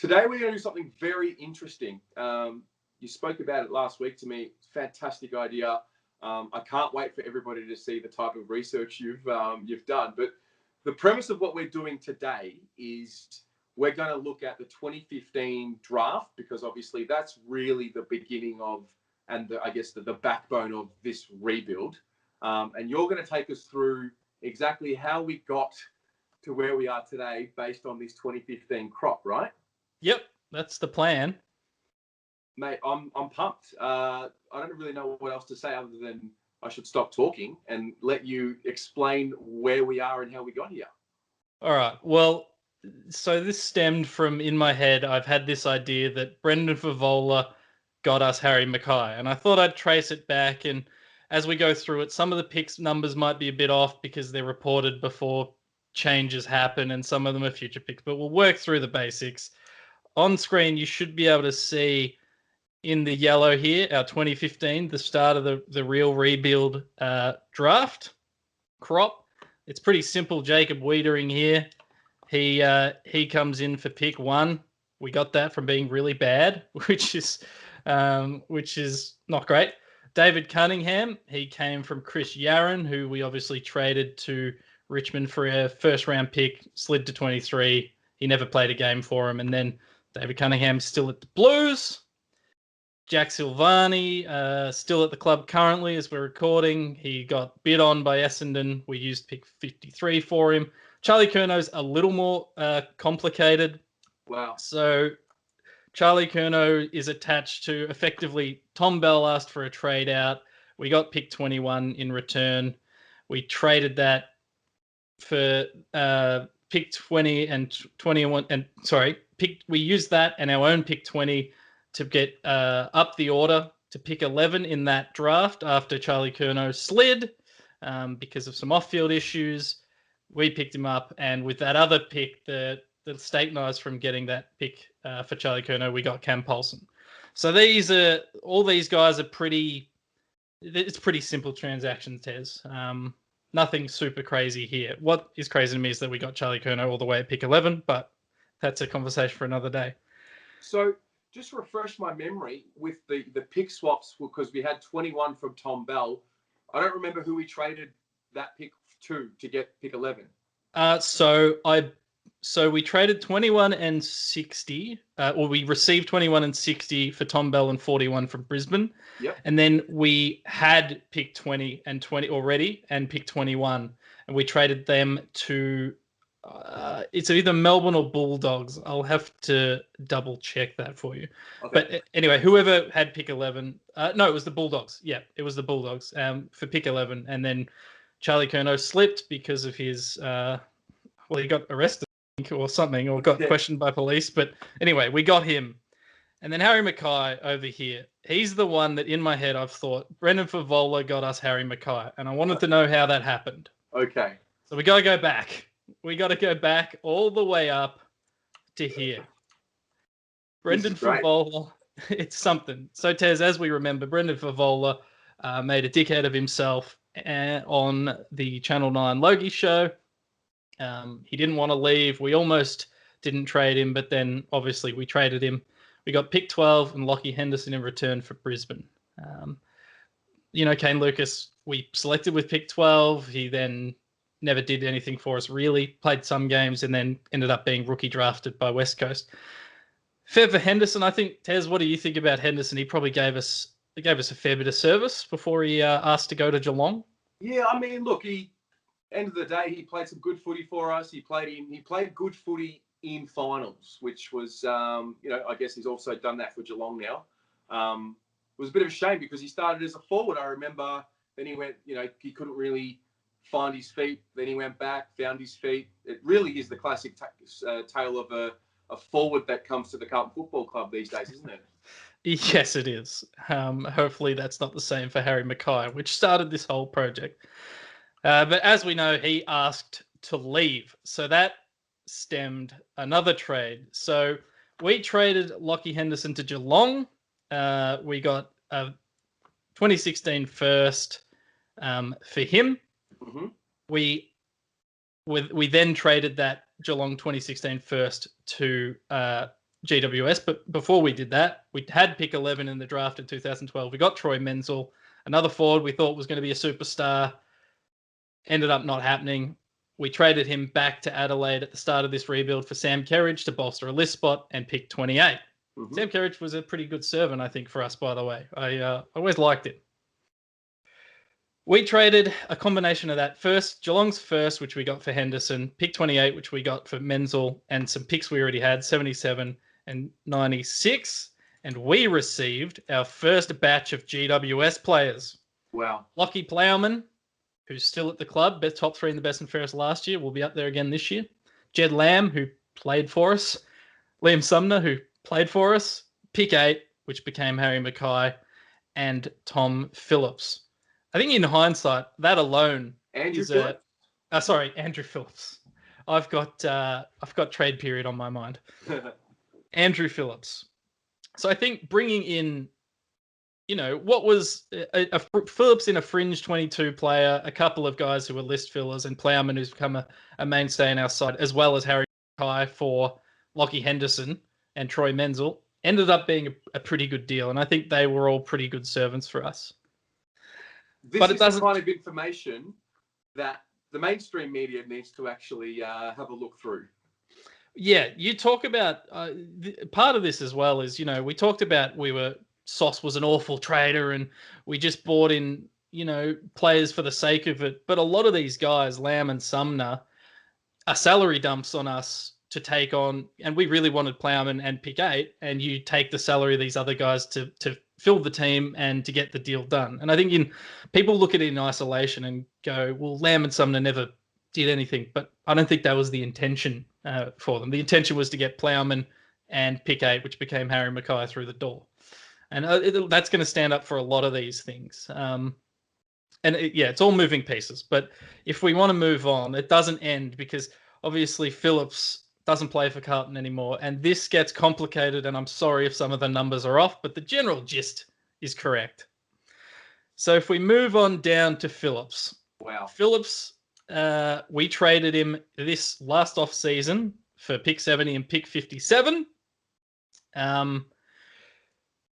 Today we're going to do something very interesting. You spoke about it last week to me. Fantastic idea. I can't wait for everybody to see the type of research you've done. But the premise of what we're doing today is we're going to look at the 2015 draft, because obviously that's really the beginning of, and the backbone of this rebuild. And you're going to take us through exactly how we got to where we are today based on this 2015 crop, right? Yep, that's the plan. Mate, I'm pumped. I don't really know what else to say other than I should stop talking and let you explain where we are and how we got here. All right. Well, so this stemmed from, in my head, I've had this idea that Brendan Favola got us Harry Mackay, and I thought I'd trace it back. And as we go through it, some of the picks numbers might be a bit off because they're reported before changes happen, and some of them are future picks. But we'll work through the basics. On screen, you should be able to see in the yellow here, our 2015, the start of the real rebuild draft crop. It's pretty simple. Jacob Wiedering here. He comes in for pick 1. We got that from being really bad, which is not great. David Cunningham, he came from Chris Yarran, who we obviously traded to Richmond for a first round pick, slid to 23. He never played a game for him. And then David Cunningham still at the Blues. Jack Silvani, still at the club currently as we're recording. He got bid on by Essendon. We used pick 53 for him. Charlie Curnow's a little more complicated. Wow. So Charlie Curnow is attached to, effectively, Tom Bell asked for a trade out. We got pick 21 in return. We traded that for pick 20 and 21. And we used that and our own pick 20 to get up the order to pick 11 in that draft after Charlie Curnow slid because of some off-field issues. We picked him up, and with that other pick, the steak knives from getting that pick for Charlie Curnow, we got Cam Paulson. So all these guys are it's pretty simple transactions, Tez. Nothing super crazy here. What is crazy to me is that we got Charlie Curnow all the way at pick 11, but that's a conversation for another day. So just refresh my memory with the pick swaps, because we had 21 from Tom Bell. I don't remember who we traded that pick to get pick 11. So we traded 21 and 60, or we received 21 and 60 for Tom Bell and 41 from Brisbane. Yep. And then we had pick 20 and 20 already and pick 21, and we traded them to it's either Melbourne or Bulldogs. I'll have to double check that for you. Okay. But anyway, whoever had pick 11, no, it was the Bulldogs. Yeah, it was the Bulldogs for pick 11. And then Charlie Curnow slipped because of his, he got arrested or something, or got questioned by police. But anyway, we got him. And then Harry Mackay over here. He's the one that in my head I've thought Brendan Favola got us Harry Mackay. And I wanted to know how that happened. Okay. So we got to go back. We got to go back all the way up to here. Brendan Favola, it's something. So, Tez, as we remember, Brendan Favola made a dickhead of himself on the Channel 9 Logie show. He didn't want to leave. We almost didn't trade him, but then obviously we traded him. We got pick 12 and Lockie Henderson in return for Brisbane. Kane Lucas, we selected with pick 12. He then never did anything for us, really. Played some games and then ended up being rookie drafted by West Coast. Fair for Henderson, I think. Tez, what do you think about Henderson? He probably gave us a fair bit of service before he asked to go to Geelong. Yeah, I mean, look, end of the day, he played some good footy for us. He played good footy in finals, which was, I guess he's also done that for Geelong now. It was a bit of a shame because he started as a forward, I remember. Then he went, he couldn't really find his feet. Then he went back, found his feet. It really is the classic tale of a forward that comes to the Carlton Football Club these days, isn't it? Yes, it is. Hopefully that's not the same for Harry Mackay, which started this whole project. But as we know, he asked to leave. So that stemmed another trade. So we traded Lockie Henderson to Geelong. We got a 2016 first for him. Mm-hmm. We then traded that Geelong 2016 first to GWS. But before we did that, we had pick 11 in the draft in 2012. We got Troy Menzel, another forward we thought was going to be a superstar. Ended up not happening. We traded him back to Adelaide at the start of this rebuild for Sam Kerridge to bolster a list spot and pick 28. Mm-hmm. Sam Kerridge was a pretty good servant, I think, for us, by the way. I always liked it. We traded a combination of that. First, Geelong's first, which we got for Henderson, pick 28, which we got for Menzel, and some picks we already had, 77 and 96. And we received our first batch of GWS players. Wow. Lockie Plowman, who's still at the club, top 3 in the best and fairest last year, will be up there again this year. Jed Lamb, who played for us. Liam Sumner, who played for us. Pick 8, which became Harry Mackay, and Tom Phillips. I think in hindsight, that alone Andrew Phillips. I've got trade period on my mind. Andrew Phillips. So I think bringing in, what was a Phillips in a fringe 22 player, a couple of guys who were list fillers, and Plowman, who's become a mainstay in our side, as well as Harry Mackay for Lockie Henderson and Troy Menzel, ended up being a pretty good deal. And I think they were all pretty good servants for us. This is the kind of information that the mainstream media needs to actually have a look through. Yeah, you talk about part of this as well is, we talked about Sauce was an awful trader and we just bought in, players for the sake of it. But a lot of these guys, Lamb and Sumner, are salary dumps on us to take on. And we really wanted Plowman and pick 8, and you take the salary of these other guys to fill the team and to get the deal done. And I think people look at it in isolation and go, well, Lamb and Sumner never did anything, but I don't think that was the intention for them. The intention was to get Plowman and pick 8, which became Harry Mackay, through the door. And that's going to stand up for a lot of these things. It's all moving pieces. But if we want to move on, it doesn't end, because obviously Phillips doesn't play for Carlton anymore. And this gets complicated, and I'm sorry if some of the numbers are off, but the general gist is correct. So if we move on down to Phillips. Wow. Phillips, we traded him this last off season for pick 70 and pick 57.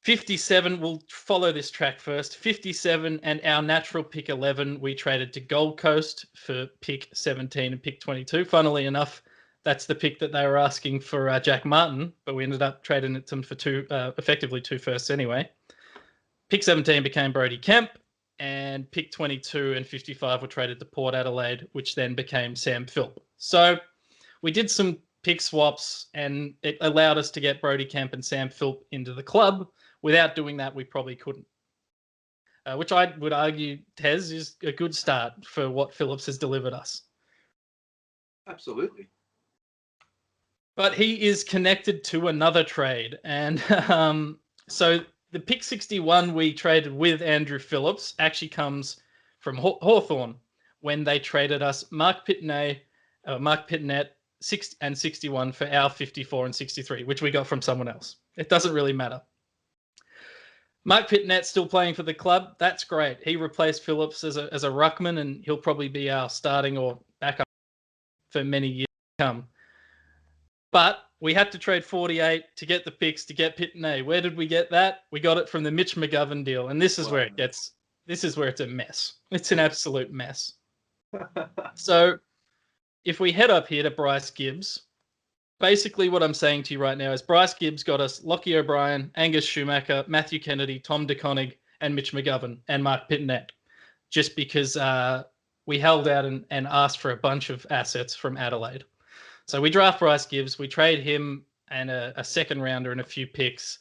57, we'll follow this track first. 57 and our natural pick 11, we traded to Gold Coast for pick 17 and pick 22. Funnily enough, that's the pick that they were asking for Jack Martin, but we ended up trading it to them for effectively two firsts anyway. Pick 17 became Brody Kemp, and pick 22 and 55 were traded to Port Adelaide, which then became Sam Philp. So we did some pick swaps, and it allowed us to get Brody Kemp and Sam Philp into the club. Without doing that, we probably couldn't. Which I would argue, Tez, is a good start for what Phillips has delivered us. Absolutely. But he is connected to another trade. And so the pick 61 we traded with Andrew Phillips actually comes from Hawthorn, when they traded us Mark Pitnet 61 for our 54 and 63, which we got from someone else. It doesn't really matter. Mark Pitnet's still playing for the club. That's great. He replaced Phillips as a ruckman, and he'll probably be our starting or backup for many years to come. But we had to trade 48 to get the picks to get Pitnet. Where did we get that? We got it from the Mitch McGovern deal, and this is where it gets. This is where it's a mess. It's an absolute mess. So, if we head up here to Bryce Gibbs. Basically, what I'm saying to you right now is Bryce Gibbs got us Lockie O'Brien, Angus Schumacher, Matthew Kennedy, Tom DeConnick, and Mitch McGovern, and Mark Pitnet, just because we held out and asked for a bunch of assets from Adelaide. So we draft Bryce Gibbs, we trade him and a second rounder and a few picks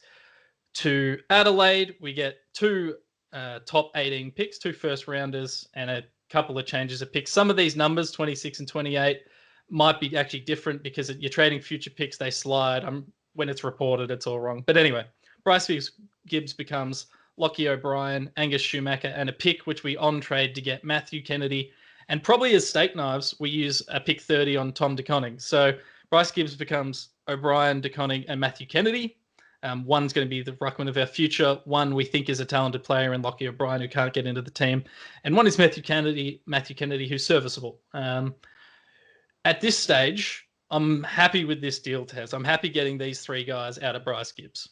to Adelaide. We get two top 18 picks, two first rounders, and a couple of changes of picks. Some of these numbers, 26 and 28, might be actually different because you're trading future picks, they slide. When it's reported, it's all wrong. But anyway, Bryce Gibbs becomes Lockie O'Brien, Angus Schumacher, and a pick which we on trade to get Matthew Kennedy. And probably as steak knives, we use a pick 30 on Tom DeConnick. So Bryce Gibbs becomes O'Brien, DeConnick, and Matthew Kennedy. One's going to be the ruckman of our future. One we think is a talented player in Lockie O'Brien, who can't get into the team. And one is Matthew Kennedy, who's serviceable. At this stage, I'm happy with this deal, Tez. I'm happy getting these three guys out of Bryce Gibbs.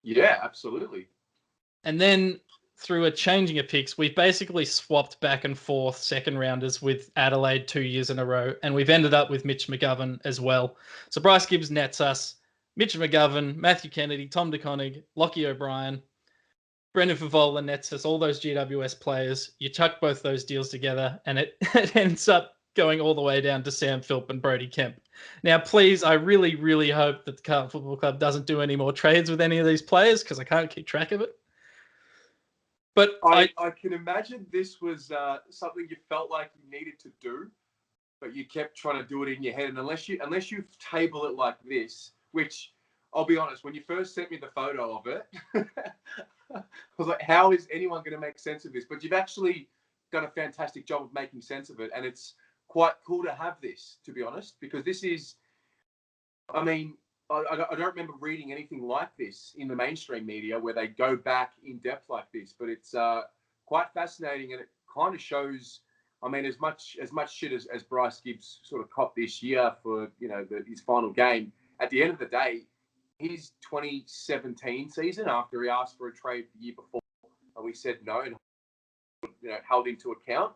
Yeah, absolutely. And then through a changing of picks, we've basically swapped back and forth second rounders with Adelaide 2 years in a row, and we've ended up with Mitch McGovern as well. So Bryce Gibbs nets us Mitch McGovern, Matthew Kennedy, Tom DeConnick, Lockie O'Brien, Brendan Favola nets us all those GWS players. You chuck both those deals together, and it ends up going all the way down to Sam Philp and Brody Kemp. Now, please, I really, really hope that the Carlton Football Club doesn't do any more trades with any of these players because I can't keep track of it. But I can imagine this was something you felt like you needed to do, but you kept trying to do it in your head. And unless you table it like this, which I'll be honest, when you first sent me the photo of it, I was like, how is anyone going to make sense of this? But you've actually done a fantastic job of making sense of it. And it's quite cool to have this, to be honest, because this is, I mean, I don't remember reading anything like this in the mainstream media where they go back in depth like this, but it's quite fascinating, and it kind of shows. I mean, as much shit as Bryce Gibbs sort of copped this year for his final game. At the end of the day, his 2017 season, after he asked for a trade the year before, and we said no, and held him to account.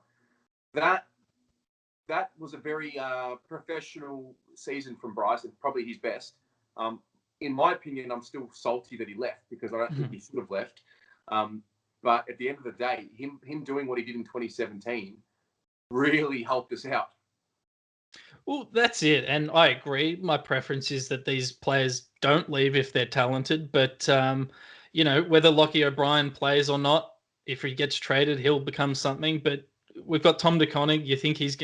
That was a very professional season from Bryce, and probably his best. In my opinion, I'm still salty that he left because I don't think he should have left. But at the end of the day, him doing what he did in 2017 really helped us out. Well, that's it. And I agree. My preference is that these players don't leave if they're talented. But, whether Lockie O'Brien plays or not, if he gets traded, he'll become something. But we've got Tom DeConnick. You think he's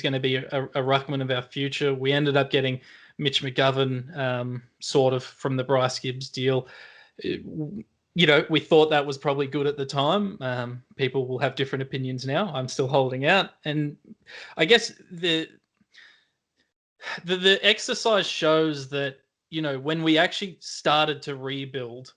going to be a ruckman of our future. We ended up getting Mitch McGovern sort of from the Bryce Gibbs deal. We thought that was probably good at the time. People will have different opinions now. I'm still holding out. And I guess the exercise shows that, when we actually started to rebuild,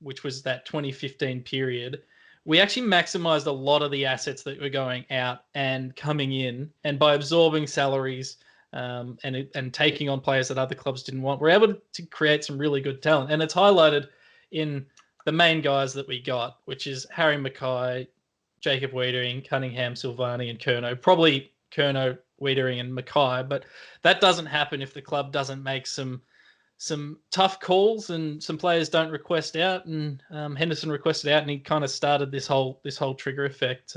which was that 2015 period, we actually maximized a lot of the assets that were going out and coming in. And by absorbing salaries and taking on players that other clubs didn't want, we're able to create some really good talent. And it's highlighted in the main guys that we got, which is Harry Mackay, Jacob Wiedering, Cunningham, Silvani, and Curnow. Probably Curnow, Wiedering, and Mackay, but that doesn't happen if the club doesn't make some tough calls and some players don't request out. And Henderson requested out, and he kind of started this whole trigger effect,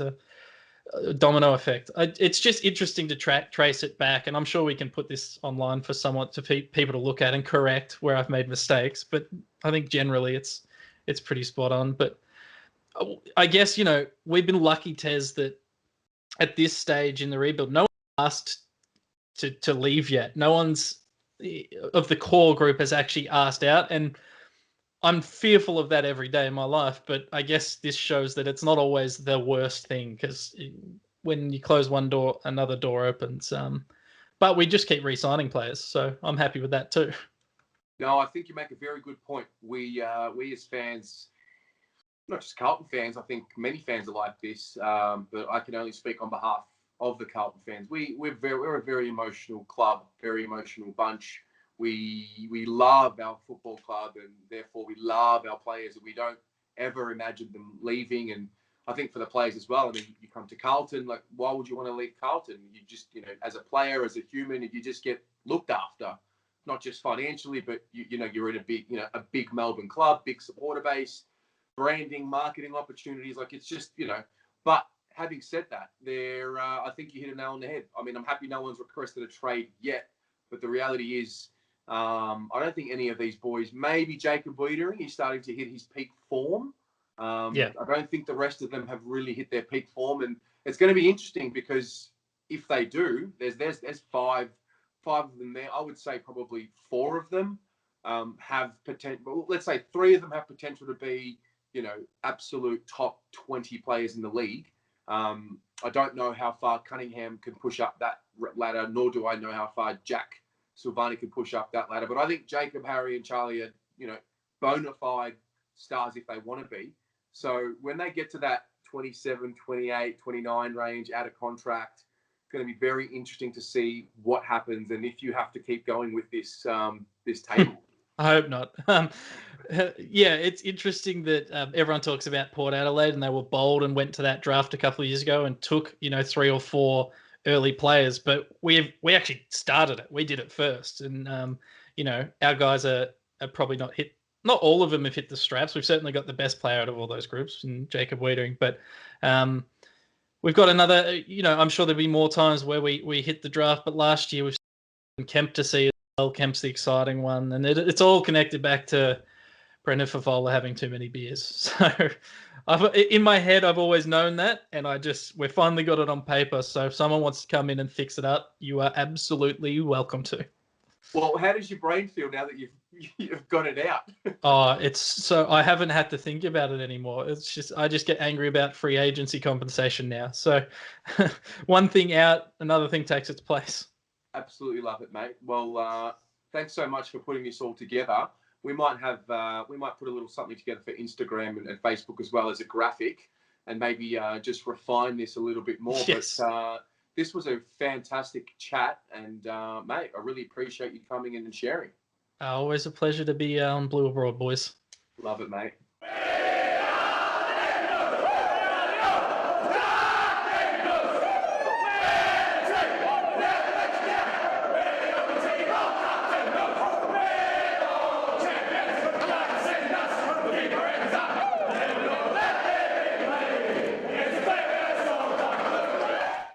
domino effect. It's just interesting to trace it back, and I'm sure we can put this online for people to look at and correct where I've made mistakes. But I think generally it's pretty spot on. But I guess, we've been lucky, Tez, that at this stage in the rebuild, no one asked to leave yet. No one's of the core group has actually asked out. And I'm fearful of that every day in my life. But I guess this shows that it's not always the worst thing, because when you close one door, another door opens. But we just keep re-signing players. So I'm happy with that too. No, I think you make a very good point. We as fans, not just Carlton fans, I think many fans are like this, but I can only speak on behalf of the Carlton fans. We're a very emotional club, very emotional bunch. We love our football club, and therefore we love our players, and we don't ever imagine them leaving. And I think for the players as well, I mean, you come to Carlton, like, why would you want to leave Carlton? You just, as a player, as a human, you just get looked after. Not just financially, but you're in a big Melbourne club, big supporter base, branding, marketing opportunities. Like, it's just, But having said that, I think you hit a nail on the head. I mean, I'm happy no one's requested a trade yet, but the reality is, I don't think any of these boys. Maybe Jacob Wiedering, he's starting to hit his peak form. I don't think the rest of them have really hit their peak form, and it's going to be interesting because if they do, there's five of them there. I would say probably four of them have potential. Well, let's say three of them have potential to be, absolute top 20 players in the league. I don't know how far Cunningham can push up that ladder, nor do I know how far Jack Silvani can push up that ladder. But I think Jacob, Harry, and Charlie are, bona fide stars if they want to be. So when they get to that 27, 28, 29 range out of contract, going to be very interesting to see what happens and if you have to keep going with this this table. I hope not. Yeah, it's interesting that everyone talks about Port Adelaide, and they were bold and went to that draft a couple of years ago and took 3 or 4 early players. But we actually started it. We did it first, and our guys are probably not all of them have hit the straps. We've certainly got the best player out of all those groups, and Jacob Wiedering. But we've got another. I'm sure there'll be more times where we hit the draft. But last year we've seen Kemp to see. Kemp's the exciting one, and it's all connected back to Brendan Favola having too many beers. So in my head, I've always known that, and we finally got it on paper. So if someone wants to come in and fix it up, you are absolutely welcome to. Well, how does your brain feel now that you've got it out? It's so I haven't had to think about it anymore. I just get angry about free agency compensation now. So one thing out, another thing takes its place. Absolutely love it, mate. Well, thanks so much for putting this all together. We might put a little something together for Instagram and Facebook as well as a graphic, and maybe just refine this a little bit more. Yes. But this was a fantastic chat, and mate, I really appreciate you coming in and sharing. Always a pleasure to be on Blue Abroad, boys. Love it, mate.